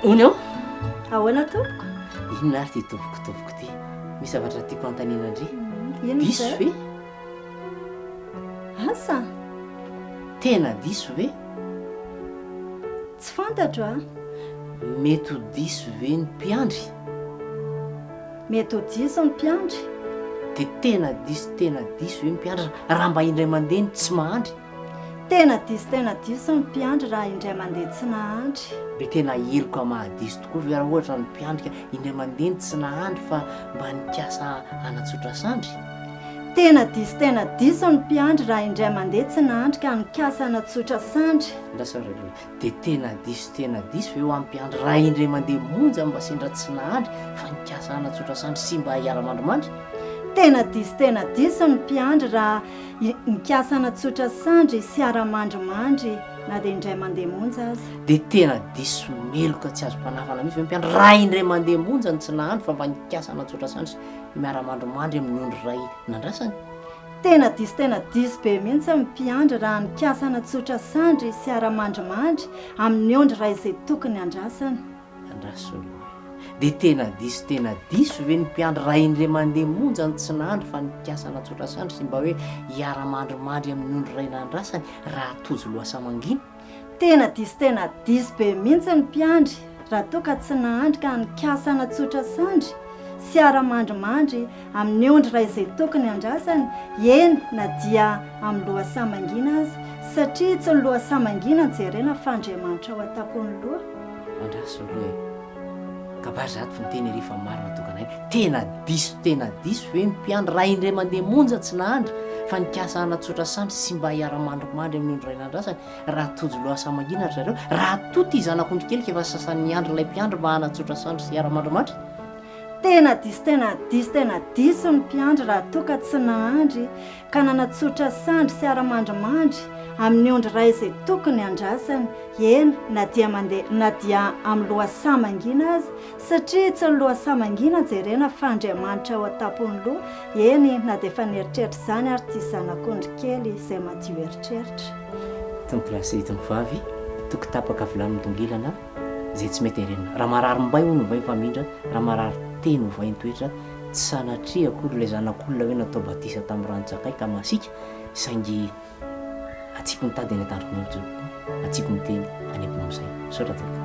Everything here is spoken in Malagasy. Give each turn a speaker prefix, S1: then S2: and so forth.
S1: ony ao
S2: ahoana tompoko
S1: inona ary ty tovokotovoko ty misy zavatra tiako antanina andry
S2: ino
S1: diso
S2: zay
S1: ve
S2: asa
S1: tena diso ve
S2: tsy fantatro a
S1: mety ho diso ve ny mpiandry
S2: metodiso ny mpiandry
S1: de tena diso hoe mpiandry raha mba indray mandeha ny tsy mahandry
S2: tena diso ny mpiandry raha indray mandeha tsy nahandry
S1: be tena eloka mahadiso tokoa ve raha ohatra ny mpiandrika indray mandeha ny tsy nahandry fa mba nikasa anatsotra sandry
S2: tena diso ny mpiandry raha indray mandeha tsy nahandry ka nikasa anatsotra sandry
S1: ndasaraloha de tena diso hoe ho amin'ny mpiandry raha indray mandeha monja mba sendra tsy nahandry fa nikasa anatsotra sandry sy mba hiara-mandromandry
S2: tena diso ny mpiandry raha nikasa anatsotra sandry sy ara-mandromandry na dia indray mandeha monja azy
S1: de tena diso meloka tsy azo mpanafana mihitsy hoe mpiandry raha indray mandeha monja ny tsy nahandry fa mba nikasa anatsotra sandry miara-mandromandry amin'ny ondry ray nandrasany
S2: tena diso be mihitsy ny mpiandry raha nikasa anatsotra sandry sy ara-mandromandry amin'ny ondry ray izay tokony andrasany
S1: andrasolo de tena diso ve ny mpiandry raha indray mandeha monja ny tsy nahandry fa nikasa anatsotra sandry sy mba hoe hiara-mandromandry amin'ny ondry ray nandrasany raha tojo loasa mangina
S2: tena diso be mihitsy ny mpiandry raha toka tsy nahandry ka nikasa anatsotra sandry sy ara-mandromandry amin'ny ondry ray izay tokony andrasany eny na dia amin'ny lohasamangina azy satria tsy ny lohasamangina jerena fandriamanitra ao an-tapony loha
S1: andrasolo kabary zato fa miteny rehefa marina tokana tena diso hoe ny mpiandry raha indray mandeha monja tsy nahandry fa nikasa anatsotra sandry sy mba hiara-mandromandry amin'ny ondry ray nandrasany raha tojo loasa mangina ry zareo raha toty izanak'ondrikeliko efa sasan'ny andro ilay mpiandry mba hanatsotra sandry sy hiara-mandromandry
S2: tena diso ny mpiandry raha toka tsy nahandry ka nanatsotra sandry sy ara-mandromandry amin'ny ondry ray izay tokony andrasany eny na dia amin'ny lohasamangina azy satria tsy ny lohasamangina jerena fandriamanitra ao an-tapony loha eny na dia efa nieritreritra izany ary ty zanak'ondry kely izay madio eritreritra
S1: tonkolasy tombovavy toko tapaka volamin'ny tongilana zay tsy mety arenina raha marary mbay ho novay famindra raha marary teny ovay nytoetra tsy sanatria akory ilay zanak'olona hoe natao batisa tamin'ny ranotsakay ka masika saingy atsiko nitady any an-tandroko notso atsiko niteny any am-pomozay sotra toka